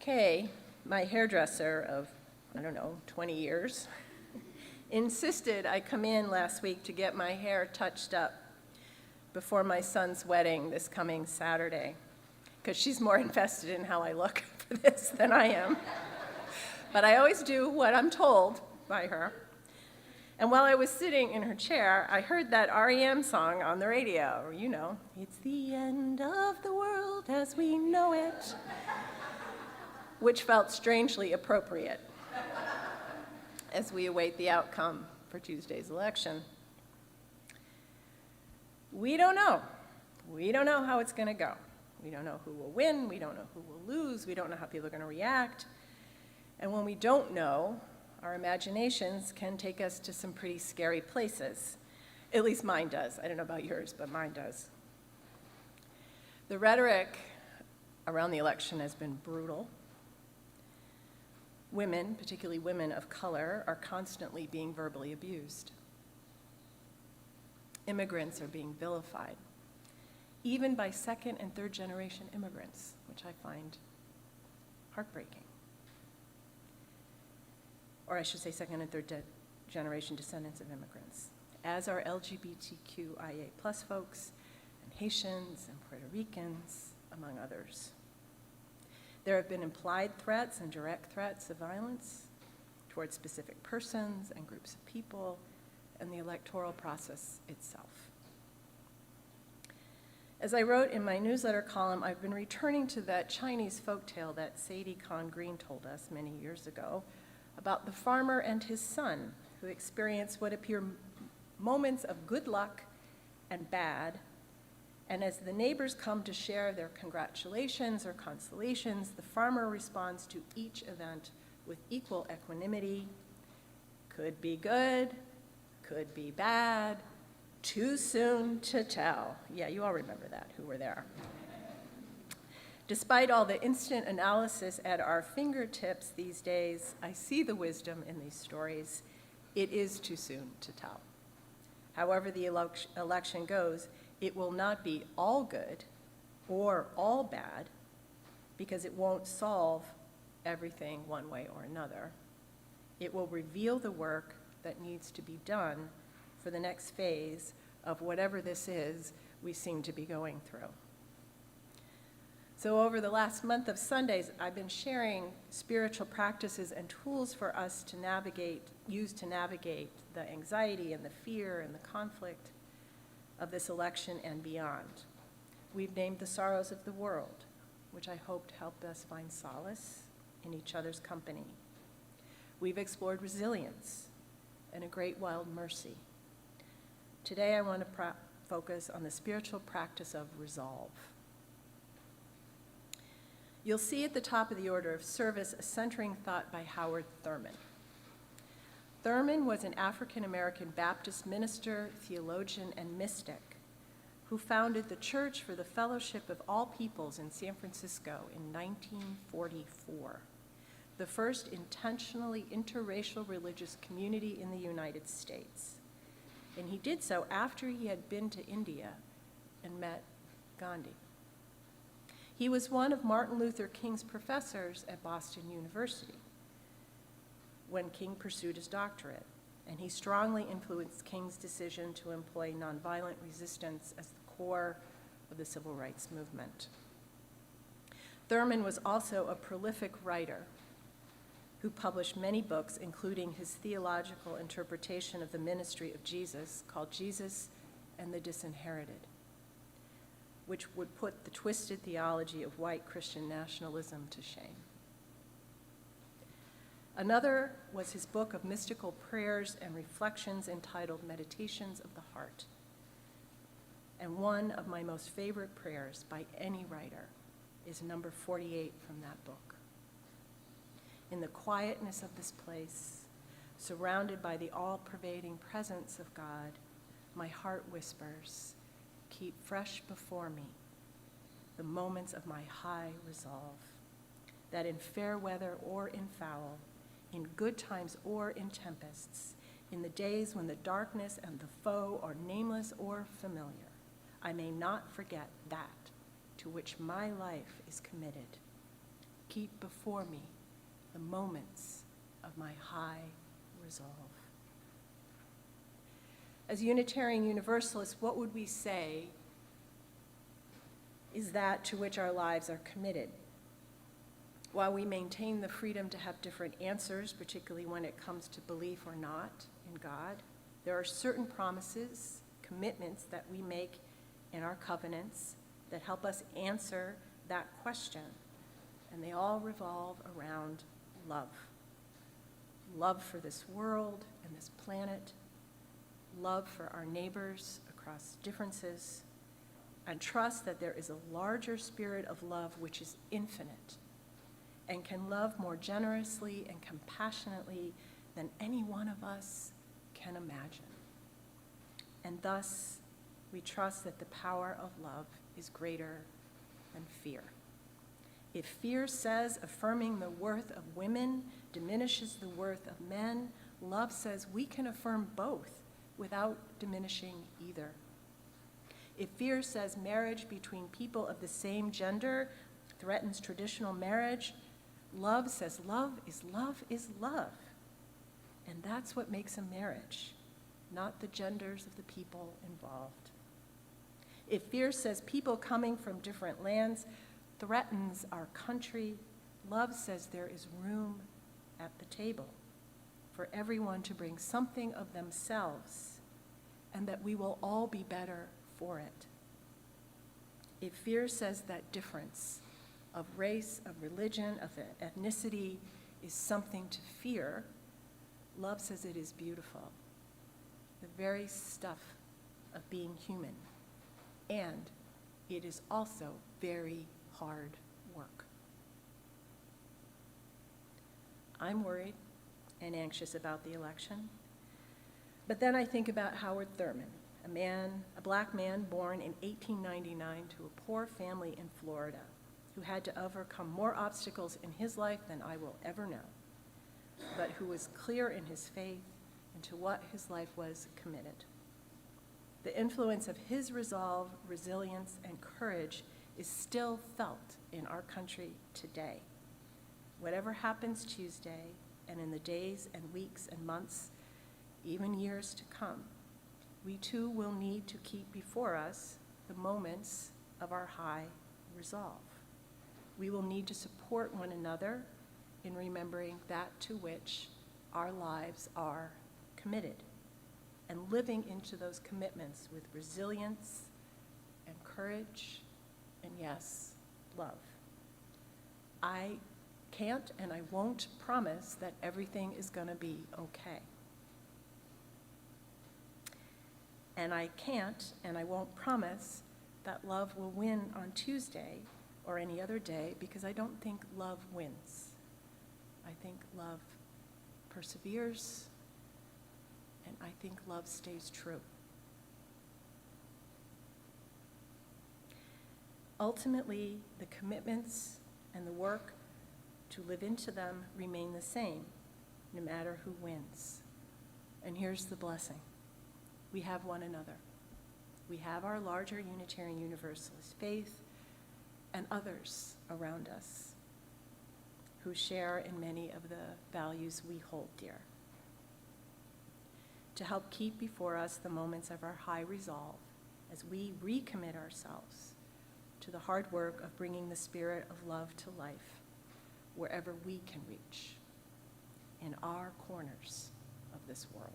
Kay, my hairdresser of, 20 years, insisted I come in last week to get my hair touched up before my son's wedding this coming Saturday, because she's more invested in how I look for this than I am. But I always do what I'm told by her. And while I was sitting in her chair, I heard that REM song on the radio, it's the end of the world as we know it, which felt strangely appropriate as we await the outcome for Tuesday's election. We don't know. We don't know how it's going to go. We don't know who will win. We don't know who will lose. We don't know how people are going to react. And when we don't know, our imaginations can take us to some pretty scary places. At least mine does. I don't know about yours, but mine does. The rhetoric around the election has been brutal. Women, particularly women of color, are constantly being verbally abused. Immigrants are being vilified, even by second and third generation immigrants, which I find heartbreaking. Or I should say second and third generation descendants of immigrants, as are LGBTQIA+ folks and Haitians and Puerto Ricans, among others. There have been implied threats and direct threats of violence towards specific persons and groups of people and the electoral process itself. As I wrote in my newsletter column, I've been returning to that Chinese folktale that Sadie Kahn Green told us many years ago about the farmer and his son who experience what appear moments of good luck and bad, and as the neighbors come to share their congratulations or consolations, the farmer responds to each event with equal equanimity. Could be good, could be bad, too soon to tell. Yeah, you all remember that, who were there. Despite all the instant analysis at our fingertips these days, I see the wisdom in these stories. It is too soon to tell. However the election goes, it will not be all good or all bad, because it won't solve everything one way or another. It will reveal the work that needs to be done for the next phase of whatever this is we seem to be going through. So over the last month of Sundays, I've been sharing spiritual practices and tools for us to use to navigate the anxiety and the fear and the conflict of this election and beyond. We've named the sorrows of the world, which I hoped helped us find solace in each other's company. We've explored resilience and a great wild mercy. Today I want to focus on the spiritual practice of resolve. You'll see at the top of the order of service a centering thought by Howard Thurman. Thurman was an African-American Baptist minister, theologian, and mystic who founded the Church for the Fellowship of All Peoples in San Francisco in 1944, the first intentionally interracial religious community in the United States. And he did so after he had been to India and met Gandhi. He was one of Martin Luther King's professors at Boston University when King pursued his doctorate, and he strongly influenced King's decision to employ nonviolent resistance as the core of the civil rights movement. Thurman was also a prolific writer who published many books, including his theological interpretation of the ministry of Jesus, called Jesus and the Disinherited, which would put the twisted theology of white Christian nationalism to shame. Another was his book of mystical prayers and reflections entitled Meditations of the Heart. And one of my most favorite prayers by any writer is number 48 from that book. In the quietness of this place, surrounded by the all-pervading presence of God, my heart whispers, keep fresh before me the moments of my high resolve, that in fair weather or in foul, in good times or in tempests, in the days when the darkness and the foe are nameless or familiar, I may not forget that to which my life is committed, keep before me the moments of my high resolve. As Unitarian Universalists, what would we say is that to which our lives are committed? While we maintain the freedom to have different answers, particularly when it comes to belief or not in God, there are certain promises, commitments that we make in our covenants that help us answer that question, and they all revolve around love. Love for this world and this planet, love for our neighbors across differences, and trust that there is a larger spirit of love which is infinite and can love more generously and compassionately than any one of us can imagine. And thus, we trust that the power of love is greater than fear. If fear says affirming the worth of women diminishes the worth of men, love says we can affirm both without diminishing either. If fear says marriage between people of the same gender threatens traditional marriage, love says love is love is love. And that's what makes a marriage, not the genders of the people involved. If fear says people coming from different lands threatens our country, love says there is room at the table for everyone to bring something of themselves and that we will all be better for it. If fear says that difference of race, of religion, of ethnicity is something to fear, love says it is beautiful, the very stuff of being human. And it is also very hard work. I'm worried and anxious about the election, but then I think about Howard Thurman, a black man born in 1899 to a poor family in Florida, who had to overcome more obstacles in his life than I will ever know, but who was clear in his faith and to what his life was committed. The influence of his resolve, resilience, and courage is still felt in our country today. Whatever happens Tuesday, and in the days and weeks and months, even years to come, we too will need to keep before us the moments of our high resolve. We will need to support one another in remembering that to which our lives are committed and living into those commitments with resilience and courage and, yes, love. I can't and I won't promise that everything is going to be okay. And I can't and I won't promise that love will win on Tuesday or any other day, because I don't think love wins. I think love perseveres, and I think love stays true. Ultimately, the commitments and the work to live into them remain the same, no matter who wins. And here's the blessing. We have one another. We have our larger Unitarian Universalist faith and others around us who share in many of the values we hold dear, to help keep before us the moments of our high resolve as we recommit ourselves to the hard work of bringing the spirit of love to life wherever we can reach in our corners of this world.